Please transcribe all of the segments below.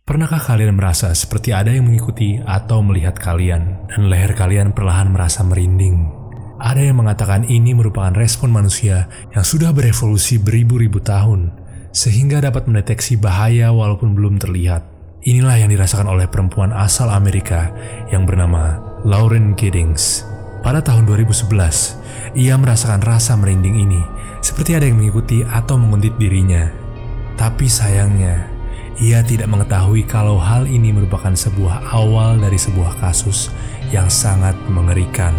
Pernahkah kalian merasa seperti ada yang mengikuti atau melihat kalian, dan leher kalian perlahan merasa merinding? Ada yang mengatakan ini merupakan respon manusia yang sudah berevolusi beribu-ribu tahun, sehingga dapat mendeteksi bahaya walaupun belum terlihat. Inilah yang dirasakan oleh perempuan asal Amerika yang bernama Lauren Giddings. Pada tahun 2011, ia merasakan rasa merinding ini, seperti ada yang mengikuti atau menguntit dirinya. Tapi sayangnya, ia tidak mengetahui kalau hal ini merupakan sebuah awal dari sebuah kasus yang sangat mengerikan.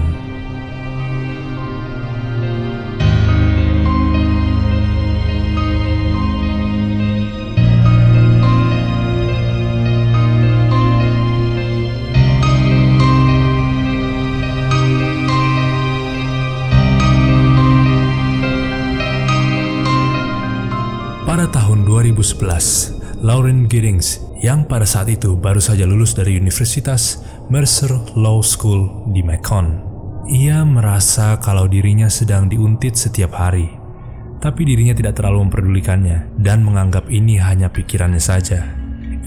Pada tahun 2011, Lauren Giddings yang pada saat itu baru saja lulus dari Universitas Mercer Law School di Macon. Ia merasa kalau dirinya sedang diuntit setiap hari, tapi dirinya tidak terlalu memperdulikannya dan menganggap ini hanya pikirannya saja.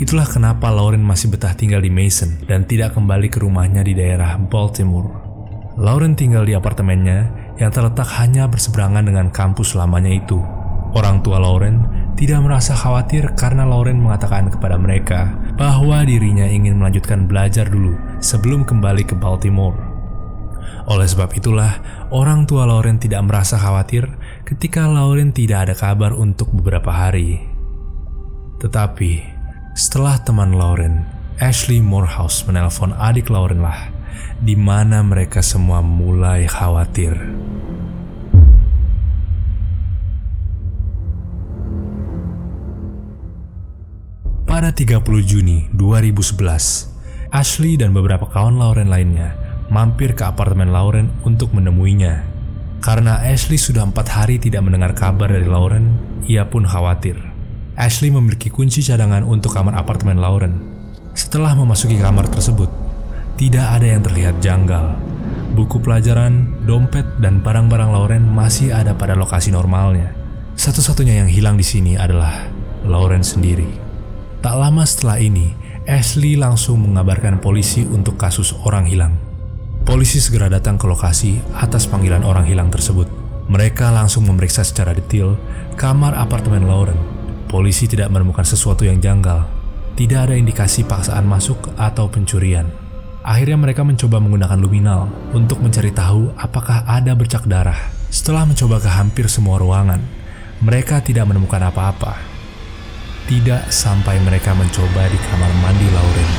Itulah kenapa Lauren masih betah tinggal di Mason dan tidak kembali ke rumahnya di daerah Baltimore. Lauren tinggal di apartemennya yang terletak hanya berseberangan dengan kampus lamanya itu. Orang tua Lauren tidak merasa khawatir karena Lauren mengatakan kepada mereka bahwa dirinya ingin melanjutkan belajar dulu sebelum kembali ke Baltimore. Oleh sebab itulah, orang tua Lauren tidak merasa khawatir ketika Lauren tidak ada kabar untuk beberapa hari. Tetapi, setelah teman Lauren, Ashley Morehouse, menelpon adik Lauren lah, di mana mereka semua mulai khawatir. Pada 30 Juni 2011, Ashley dan beberapa kawan Lauren lainnya mampir ke apartemen Lauren untuk menemuinya. Karena Ashley sudah 4 hari tidak mendengar kabar dari Lauren, ia pun khawatir. Ashley memiliki kunci cadangan untuk kamar apartemen Lauren. Setelah memasuki kamar tersebut, tidak ada yang terlihat janggal. Buku pelajaran, dompet, dan barang-barang Lauren masih ada pada lokasi normalnya. Satu-satunya yang hilang di sini adalah Lauren sendiri. Tak lama setelah ini, Ashley langsung mengabarkan polisi untuk kasus orang hilang. Polisi segera datang ke lokasi atas panggilan orang hilang tersebut. Mereka langsung memeriksa secara detail kamar apartemen Lauren. Polisi tidak menemukan sesuatu yang janggal. Tidak ada indikasi paksaan masuk atau pencurian. Akhirnya mereka mencoba menggunakan luminal untuk mencari tahu apakah ada bercak darah. Setelah mencoba ke hampir semua ruangan, mereka tidak menemukan apa-apa. Tidak sampai mereka mencoba di kamar mandi Lauren.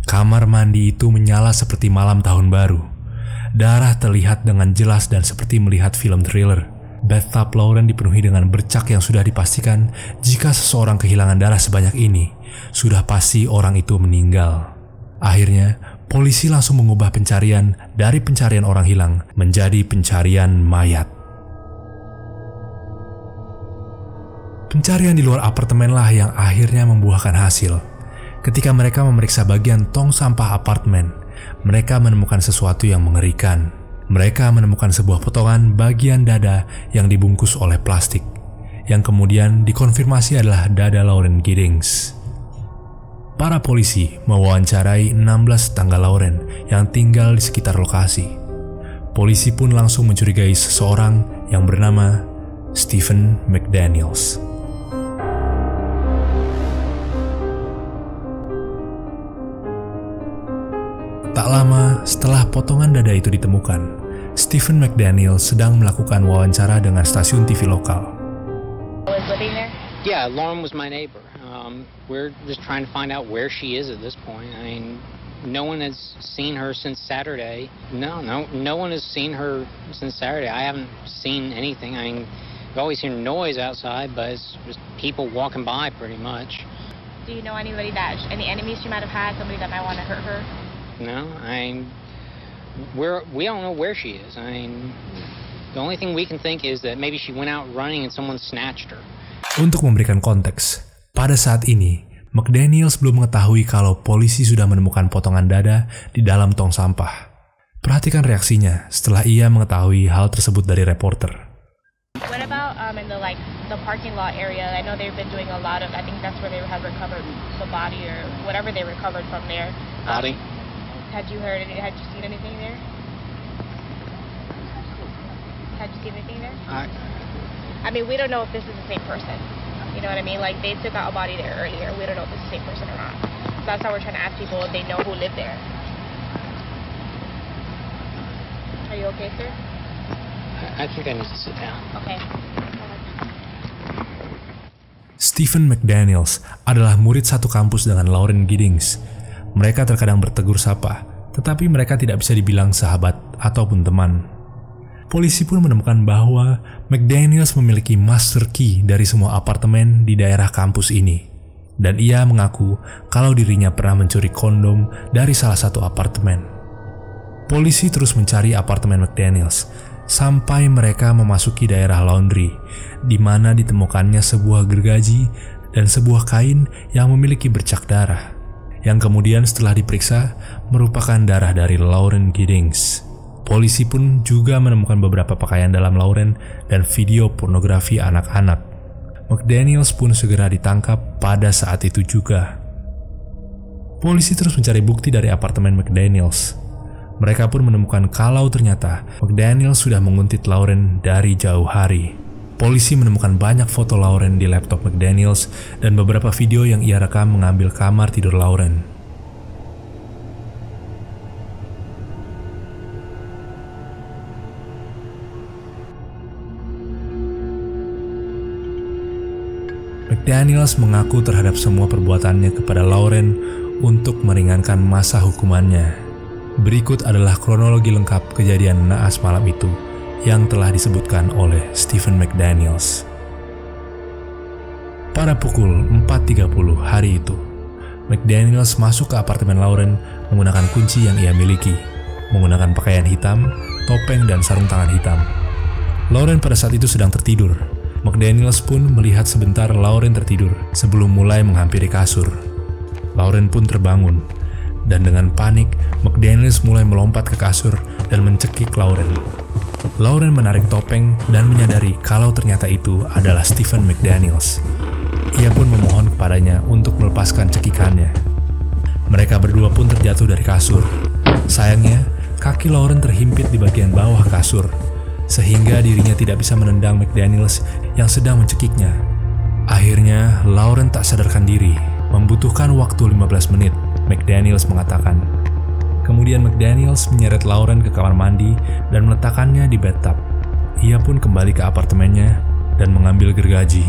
Kamar mandi itu menyala seperti malam tahun baru. Darah terlihat dengan jelas dan seperti melihat film thriller. Bathtub Lauren dipenuhi dengan bercak yang sudah dipastikan jika seseorang kehilangan darah sebanyak ini, sudah pasti orang itu meninggal. Akhirnya, polisi langsung mengubah pencarian dari pencarian orang hilang menjadi pencarian mayat. Pencarian di luar apartemen lah yang akhirnya membuahkan hasil. Ketika mereka memeriksa bagian tong sampah apartemen, mereka menemukan sesuatu yang mengerikan. Mereka menemukan sebuah potongan bagian dada yang dibungkus oleh plastik, yang kemudian dikonfirmasi adalah dada Lauren Giddings. Para polisi mewawancarai 16 tetangga Lauren yang tinggal di sekitar lokasi. Polisi pun langsung mencurigai seseorang yang bernama Stephen McDaniels. Tak lama setelah potongan dada itu ditemukan, Stephen McDaniel sedang melakukan wawancara dengan stasiun TV lokal. Yeah, Lauren was my neighbor. We're just trying to find out where she is at this point. I mean, no one has seen her since Saturday. No one has seen her since Saturday. I haven't seen anything. I mean, we always hear noise outside, but it's just people walking by pretty much. Do you know any enemies she might have had, somebody that might want to hurt her? No, we don't know where she is. I mean, the only thing we can think is that maybe she went out running and someone snatched her. Untuk memberikan konteks, pada saat ini, McDaniels belum mengetahui kalau polisi sudah menemukan potongan dada di dalam tong sampah. Perhatikan reaksinya setelah ia mengetahui hal tersebut dari reporter. What about in the the parking lot area. I know they've been doing a lot of, I think that's where they have recovered the body or whatever they recovered from there. Body? Had you seen anything there? Had you seen anything there? I mean, we don't know if this is the same person. You know what I mean? Like, they took out a body there earlier. We don't know if it's the same person or not. So that's how we're trying to ask people if they know who lived there. Are you okay, sir? I think I need to sit down. Okay. Stephen McDaniels adalah murid satu kampus dengan Lauren Giddings. Mereka terkadang bertegur sapa, tetapi mereka tidak bisa dibilang sahabat ataupun teman. Polisi pun menemukan bahwa McDaniels memiliki master key dari semua apartemen di daerah kampus ini. Dan ia mengaku kalau dirinya pernah mencuri kondom dari salah satu apartemen. Polisi terus mencari apartemen McDaniels sampai mereka memasuki daerah laundry, di mana ditemukannya sebuah gergaji dan sebuah kain yang memiliki bercak darah, yang kemudian setelah diperiksa merupakan darah dari Lauren Giddings. Polisi pun juga menemukan beberapa pakaian dalam Lauren dan video pornografi anak-anak. McDaniels pun segera ditangkap pada saat itu juga. Polisi terus mencari bukti dari apartemen McDaniels. Mereka pun menemukan kalau ternyata McDaniels sudah menguntit Lauren dari jauh hari. Polisi menemukan banyak foto Lauren di laptop McDaniels dan beberapa video yang ia rekam mengambil kamar tidur Lauren. McDaniels mengaku terhadap semua perbuatannya kepada Lauren untuk meringankan masa hukumannya. Berikut adalah kronologi lengkap kejadian naas malam itu yang telah disebutkan oleh Stephen McDaniels. Pada pukul 4.30 hari itu, McDaniels masuk ke apartemen Lauren menggunakan kunci yang ia miliki, menggunakan pakaian hitam, topeng, dan sarung tangan hitam. Lauren pada saat itu sedang tertidur. McDaniels pun melihat sebentar Lauren tertidur sebelum mulai menghampiri kasur. Lauren pun terbangun, dan dengan panik, McDaniels mulai melompat ke kasur dan mencekik Lauren. Lauren menarik topeng dan menyadari kalau ternyata itu adalah Stephen McDaniels. Ia pun memohon kepadanya untuk melepaskan cekikannya. Mereka berdua pun terjatuh dari kasur. Sayangnya, kaki Lauren terhimpit di bagian bawah kasur, sehingga dirinya tidak bisa menendang McDaniels yang sedang mencekiknya. Akhirnya, Lauren tak sadarkan diri. Membutuhkan waktu 15 menit, McDaniels mengatakan. Kemudian McDaniels menyeret Lauren ke kamar mandi dan meletakkannya di bathtub. Ia pun kembali ke apartemennya dan mengambil gergaji.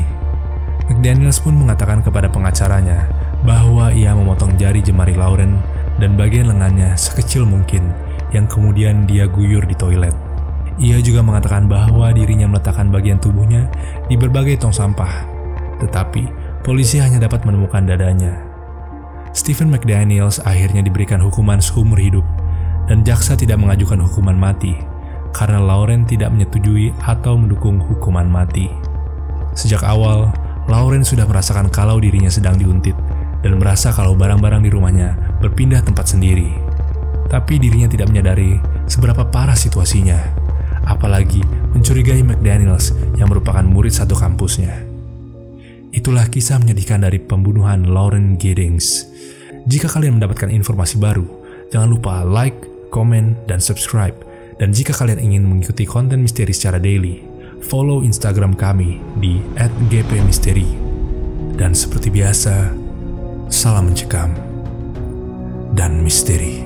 McDaniels pun mengatakan kepada pengacaranya bahwa ia memotong jari jemari Lauren dan bagian lengannya sekecil mungkin, yang kemudian dia guyur di toilet. Ia juga mengatakan bahwa dirinya meletakkan bagian tubuhnya di berbagai tong sampah, tetapi polisi hanya dapat menemukan dadanya. Stephen McDaniels akhirnya diberikan hukuman seumur hidup, dan jaksa tidak mengajukan hukuman mati karena Lauren tidak menyetujui atau mendukung hukuman mati. Sejak awal, Lauren sudah merasakan kalau dirinya sedang diuntit dan merasa kalau barang-barang di rumahnya berpindah tempat sendiri. Tapi dirinya tidak menyadari seberapa parah situasinya, apalagi mencurigai McDaniels yang merupakan murid satu kampusnya. Itulah kisah menyedihkan dari pembunuhan Lauren Giddings. Jika kalian mendapatkan informasi baru, jangan lupa like, komen, dan subscribe. Dan jika kalian ingin mengikuti konten misteri secara daily, follow Instagram kami di @gpmisteri. Dan seperti biasa, salam mencekam dan misteri.